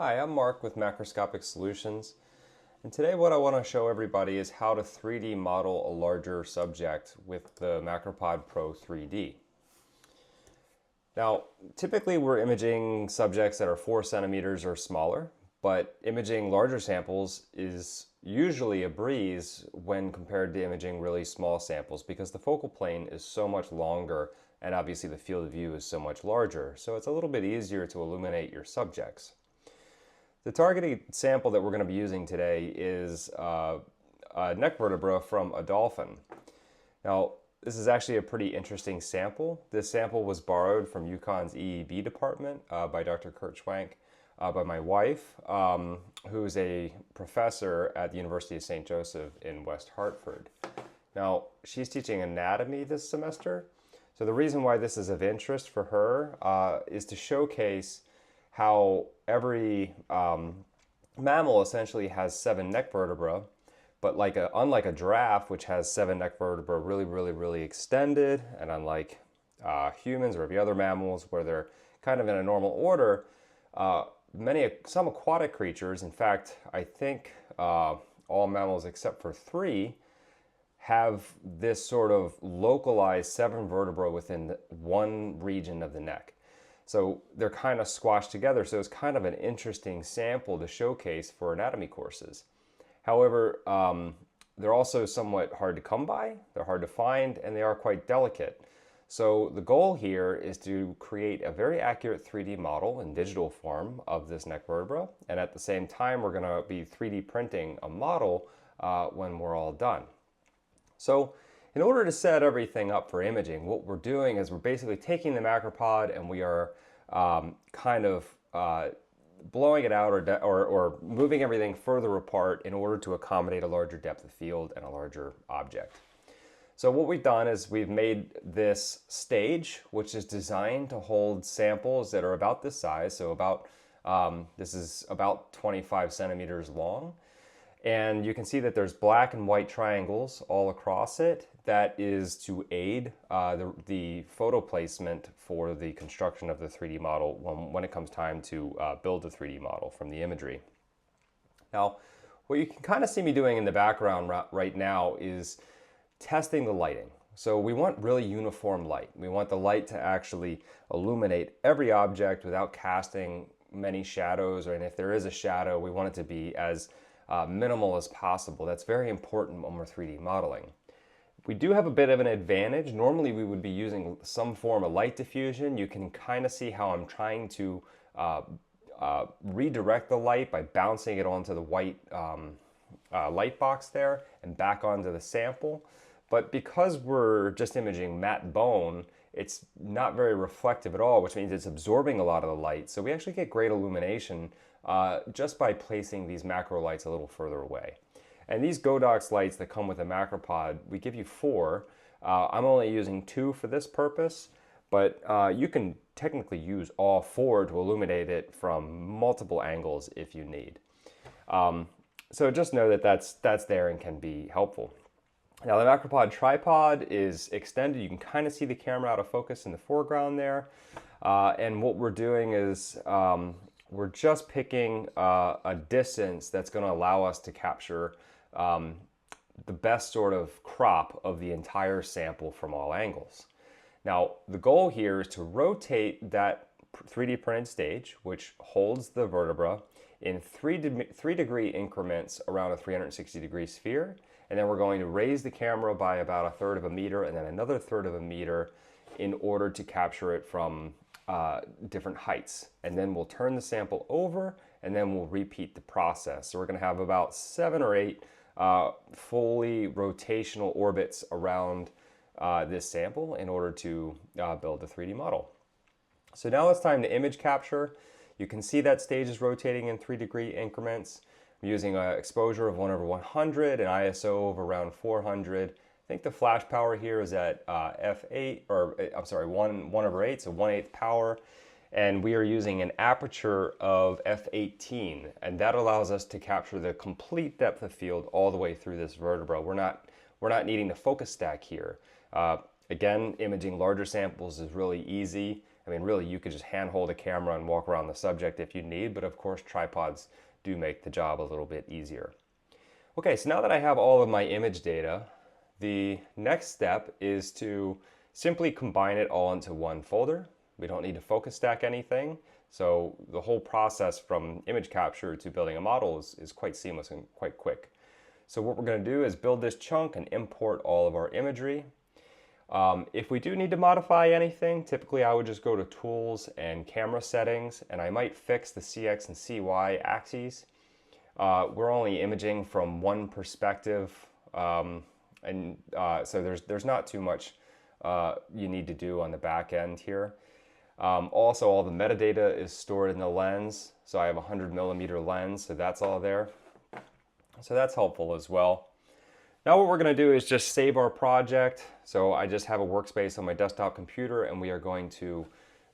Hi, I'm Mark with Macroscopic Solutions, and today what I want to show everybody is how to 3D model a larger subject with the Macropod PRO 3D. Now, typically we're imaging subjects that are 4 centimeters or smaller, but imaging larger samples is usually a breeze when compared to imaging really small samples because the focal plane is so much longer and obviously the field of view is so much larger, so it's a little bit easier to illuminate your subjects. The targeted sample that we're going to be using today is a neck vertebra from a dolphin. Now, this is actually a pretty interesting sample. This sample was borrowed from UConn's EEB department by Dr. Kurt Schwank, by my wife, who's a professor at the University of St. Joseph in West Hartford. Now, she's teaching anatomy this semester, so the reason why this is of interest for her is to showcase how every mammal essentially has 7 neck vertebrae, but unlike a giraffe, which has 7 neck vertebrae really extended, and unlike humans or the other mammals where they're kind of in a normal order, some aquatic creatures, in fact, I think all mammals except for 3, have this sort of localized 7 vertebrae within one region of the neck. So they're kind of squashed together, so it's kind of an interesting sample to showcase for anatomy courses. However, they're also somewhat hard to come by, they're hard to find, and they are quite delicate. So the goal here is to create a very accurate 3D model in digital form of this neck vertebra, and at the same time we're going to be 3D printing a model when we're all done. So in order to set everything up for imaging, what we're doing is we're basically taking the Macropod and we are blowing it out or moving everything further apart in order to accommodate a larger depth of field and a larger object. So what we've done is we've made this stage, which is designed to hold samples that are about this size. So this is about 25 centimeters long. And you can see that there's black and white triangles all across it. That is to aid the photo placement for the construction of the 3D model when it comes time to build the 3D model from the imagery. Now, what you can kind of see me doing in the background right now is testing the lighting. So we want really uniform light. We want the light to actually illuminate every object without casting many shadows, and if there is a shadow, we want it to be as minimal as possible. That's very important when we're 3D modeling. We do have a bit of an advantage. Normally we would be using some form of light diffusion. You can kind of see how I'm trying to redirect the light by bouncing it onto the white light box there and back onto the sample. But because we're just imaging matte bone, it's not very reflective at all, which means it's absorbing a lot of the light. So we actually get great illumination just by placing these macro lights a little further away. And these Godox lights that come with a Macropod, we give you 4. I'm only using 2 for this purpose, but you can technically use all 4 to illuminate it from multiple angles if you need. So just know that that's there and can be helpful. Now the Macropod tripod is extended. You can kind of see the camera out of focus in the foreground there. And what we're doing is we're just picking a distance that's going to allow us to capture the best sort of crop of the entire sample from all angles. Now, the goal here is to rotate that 3D printed stage, which holds the vertebra, in 3-degree increments around a 360-degree sphere. And then we're going to raise the camera by about 1/3 of a meter and then another 1/3 of a meter in order to capture it from different heights. And then we'll turn the sample over and then we'll repeat the process. So we're going to have about 7 or 8 fully rotational orbits around this sample in order to build a 3D model. So now it's time to image capture. You can see that stage is rotating in 3-degree increments. I'm using an exposure of 1/100, an ISO of around 400. I think the flash power here is at f8, or I'm sorry, 1/8, so 1/8 power. And we are using an aperture of f18, and that allows us to capture the complete depth of field all the way through this vertebra. We're not needing to focus stack here. Again, imaging larger samples is really easy. I mean, really, you could just handhold a camera and walk around the subject if you need, but of course, tripods do make the job a little bit easier. Okay, so now that I have all of my image data, the next step is to simply combine it all into one folder. We don't need to focus stack anything, so the whole process from image capture to building a model is quite seamless and quite quick. So what we're going to do is build this chunk and import all of our imagery. If we do need to modify anything, typically I would just go to Tools and Camera Settings, and I might fix the CX and CY axes. We're only imaging from one perspective, so there's not too much you need to do on the back end here. Also, all the metadata is stored in the lens, so I have a 100mm lens, so that's all there. So that's helpful as well. Now what we're going to do is just save our project. So I just have a workspace on my desktop computer, and we are going to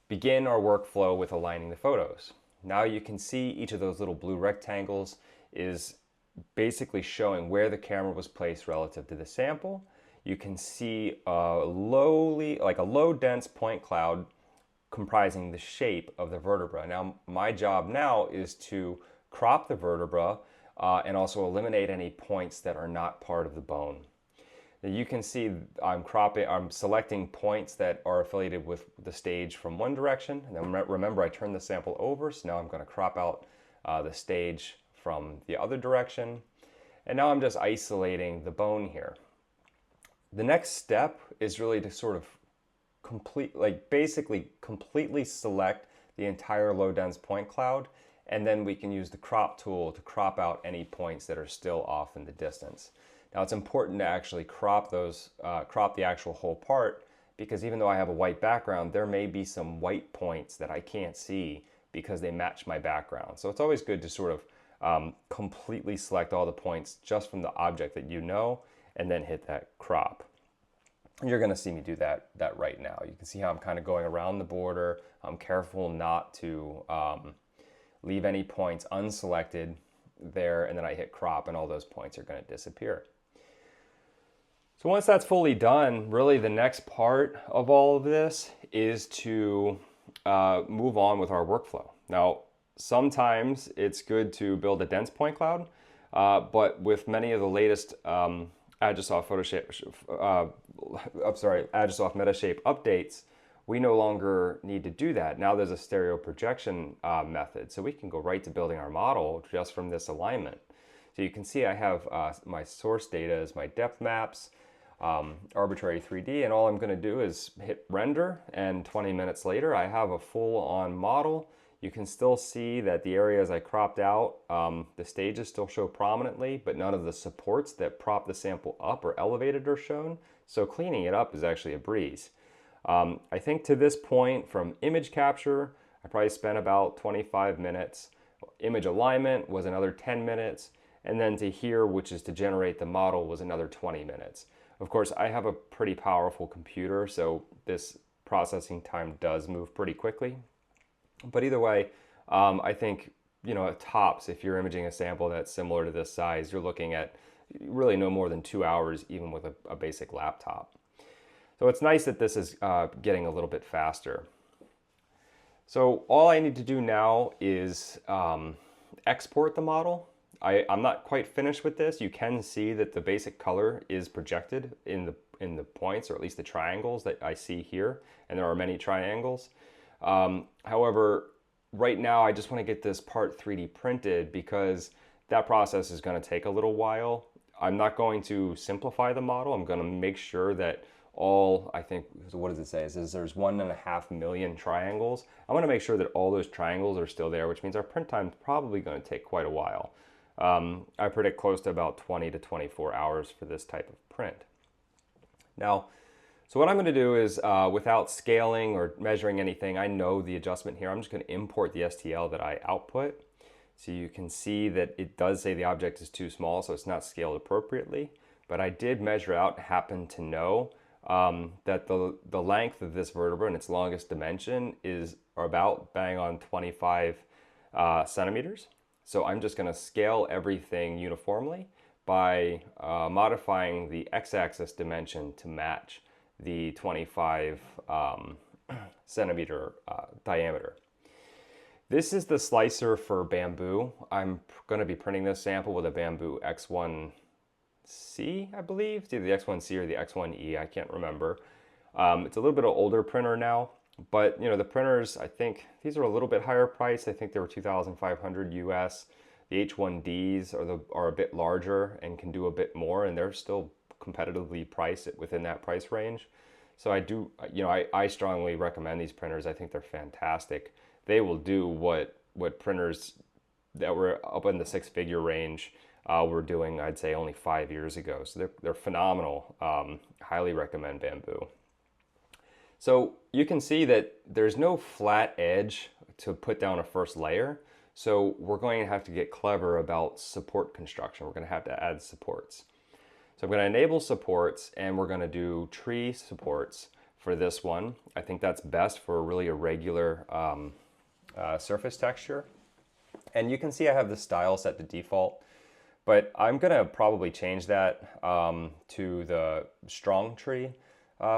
begin our workflow with aligning the photos. Now you can see each of those little blue rectangles is basically showing where the camera was placed relative to the sample. You can see a low dense point cloud comprising the shape of the vertebra. Now my job now is to crop the vertebra and also eliminate any points that are not part of the bone. Now you can see I'm selecting points that are affiliated with the stage from one direction, and then remember I turned the sample over, so now I'm going to crop out the stage from the other direction, and now I'm just isolating the bone here. The next step is really to sort of basically completely select the entire low dense point cloud, and then we can use the crop tool to crop out any points that are still off in the distance. Now it's important to actually crop the actual whole part, because even though I have a white background, there may be some white points that I can't see because they match my background. So it's always good to sort of completely select all the points just from the object that you know, and then hit that crop. You're going to see me do that right now. You can see how I'm kind of going around the border. I'm careful not to leave any points unselected there, and then I hit crop and all those points are going to disappear. So once that's fully done, really the next part of all of this is to move on with our workflow. Now, sometimes it's good to build a dense point cloud, but with many of the latest Agisoft Metashape updates, we no longer need to do that. Now there's a stereo projection method, so we can go right to building our model just from this alignment. So you can see I have my source data as my depth maps, arbitrary 3D, and all I'm going to do is hit render, and 20 minutes later I have a full-on model. You can still see that the areas I cropped out, the stages still show prominently, but none of the supports that prop the sample up or elevated are shown, so cleaning it up is actually a breeze. I think to this point, from image capture, I probably spent about 25 minutes. Image alignment was another 10 minutes. And then to here, which is to generate the model, was another 20 minutes. Of course, I have a pretty powerful computer, so this processing time does move pretty quickly. But either way, I think, at tops, if you're imaging a sample that's similar to this size, you're looking at really no more than 2 hours, even with a basic laptop. So it's nice that this is getting a little bit faster. So all I need to do now is export the model. I'm not quite finished with this. You can see that the basic color is projected in the points, or at least the triangles that I see here, and there are many triangles. However, right now I just want to get this part 3D printed, because that process is going to take a little while. I'm not going to simplify the model. I'm going to make sure that I think, what does it say? It says there's 1.5 million triangles. I want to make sure that all those triangles are still there, which means our print time is probably going to take quite a while. I predict close to about 20 to 24 hours for this type of print. Now, so what I'm going to do is, without scaling or measuring anything, I know the adjustment here. I'm just going to import the STL that I output. So you can see that it does say the object is too small, so it's not scaled appropriately. But I did measure out, happen to know that the length of this vertebra and its longest dimension is about bang on 25 centimeters. So I'm just going to scale everything uniformly by modifying the x-axis dimension to match the 25 centimeter diameter. This is the slicer for bamboo. I'm going to be printing this sample with a bamboo X1C, I believe. It's either the X1C or the X1E, I can't remember. It's a little bit of older printer now, but the printers, I think these are a little bit higher priced. I think they were 2,500 US. The H1Ds are a bit larger and can do a bit more, and they're still competitively priced within that price range. So I strongly recommend these printers. I think they're fantastic. They will do what printers that were up in the six-figure range were doing, I'd say, only 5 years ago. So they're phenomenal. Highly recommend bamboo. So you can see that there's no flat edge to put down a first layer. So we're going to have to get clever about support construction. We're going to have to add supports. So I'm going to enable supports, and we're going to do tree supports for this one. I think that's best for a really irregular surface texture. And you can see I have the style set to default, but I'm going to probably change that to the strong tree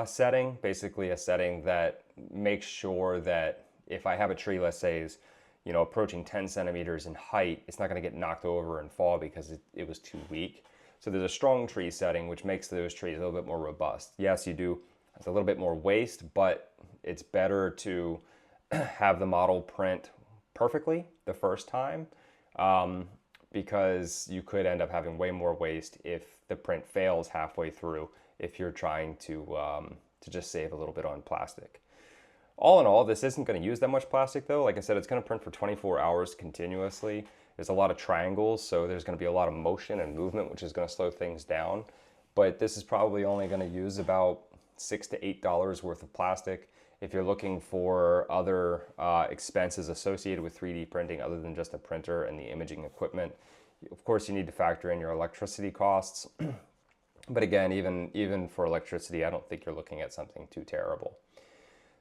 setting, basically a setting that makes sure that if I have a tree, let's say, is approaching 10 centimeters in height, it's not going to get knocked over and fall because it was too weak. So there's a strong tree setting, which makes those trees a little bit more robust. Yes, you do. It's a little bit more waste, but it's better to have the model print perfectly the first time because you could end up having way more waste if the print fails halfway through if you're trying to just save a little bit on plastic. All in all, this isn't going to use that much plastic though. Like I said, it's going to print for 24 hours continuously. There's a lot of triangles, so there's going to be a lot of motion and movement, which is going to slow things down. But this is probably only going to use about $6 to $8 worth of plastic. If you're looking for other expenses associated with 3D printing other than just a printer and the imaging equipment, of course you need to factor in your electricity costs. But again, even for electricity, I don't think you're looking at something too terrible.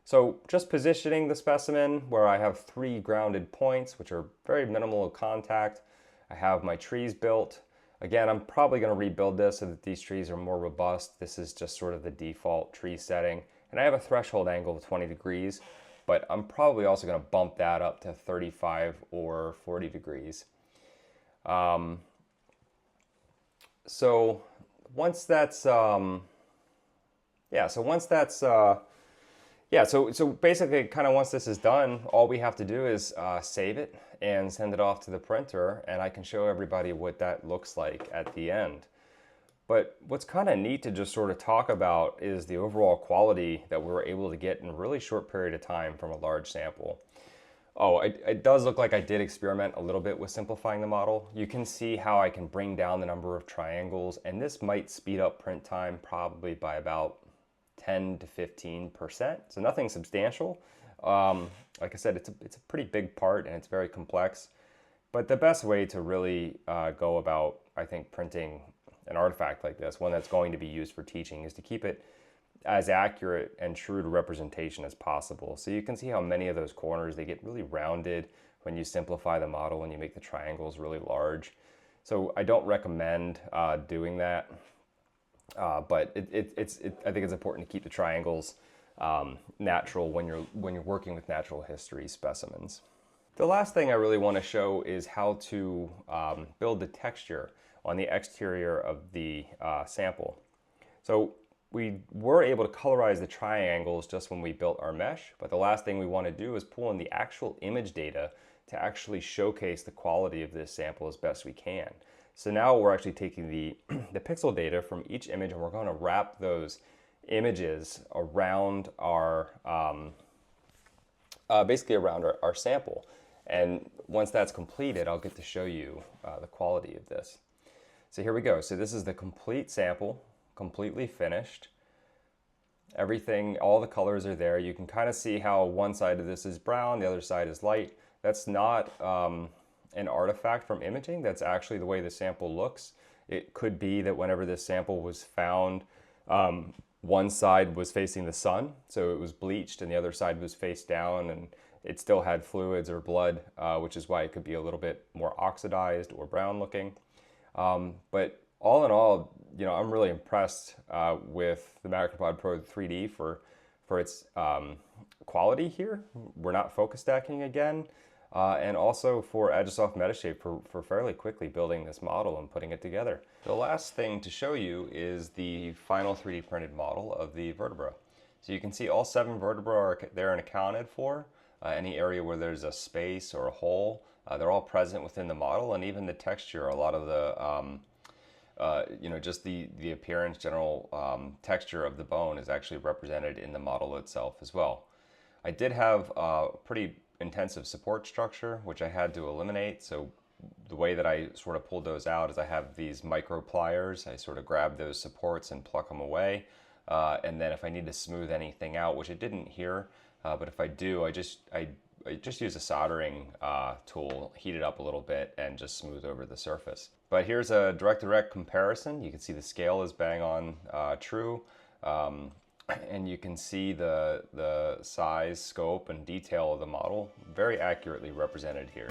So just positioning the specimen where I have 3 grounded points, which are very minimal contact. I have my trees built. Again, I'm probably going to rebuild this so that these trees are more robust. This is just sort of the default tree setting. And I have a threshold angle of 20 degrees, but I'm probably also going to bump that up to 35 or 40 degrees. So once that's, so basically kind of once this is done, all we have to do is save it and send it off to the printer, and I can show everybody what that looks like at the end. But what's kind of neat to just sort of talk about is the overall quality that we were able to get in a really short period of time from a large sample. Oh, it does look like I did experiment a little bit with simplifying the model. You can see how I can bring down the number of triangles, and this might speed up print time probably by about 10 to 15%. So nothing substantial. Like I said, it's a pretty big part and it's very complex. But the best way to really go about, I think, printing an artifact like this, one that's going to be used for teaching, is to keep it as accurate and true to representation as possible. So you can see how many of those corners, they get really rounded when you simplify the model and you make the triangles really large. So I don't recommend doing that. But I think it's important to keep the triangles natural when you're working with natural history specimens. The last thing I really want to show is how to build the texture on the exterior of the sample. So we were able to colorize the triangles just when we built our mesh, but the last thing we want to do is pull in the actual image data to actually showcase the quality of this sample as best we can. So now we're actually taking the pixel data from each image, and we're going to wrap those images around our, basically around our sample. And once that's completed, I'll get to show you the quality of this. So here we go. So this is the complete sample, completely finished. Everything, all the colors are there. You can kind of see how one side of this is brown, the other side is light. That's not an artifact from imaging. That's actually the way the sample looks. It could be that whenever this sample was found, one side was facing the sun, so it was bleached, and the other side was face down, and it still had fluids or blood, which is why it could be a little bit more oxidized or brown looking. But all in all, I'm really impressed with the Macropod PRO 3D for for its quality here. We're not focus stacking again. And also for Agisoft Metashape for fairly quickly building this model and putting it together. The last thing to show you is the final 3D printed model of the vertebra. So you can see all 7 vertebrae are there and accounted for. Any area where there's a space or a hole, they're all present within the model, and even the texture, a lot of the just the appearance, general texture of the bone is actually represented in the model itself as well. I did have a pretty intensive support structure, which I had to eliminate. So the way that I sort of pulled those out is I have these micro pliers. I sort of grab those supports and pluck them away. And then if I need to smooth anything out, which I didn't here, but if I do, I just use a soldering tool, heat it up a little bit, and just smooth over the surface. But here's a direct comparison. You can see the scale is bang on true. And you can see the size, scope, and detail of the model very accurately represented here.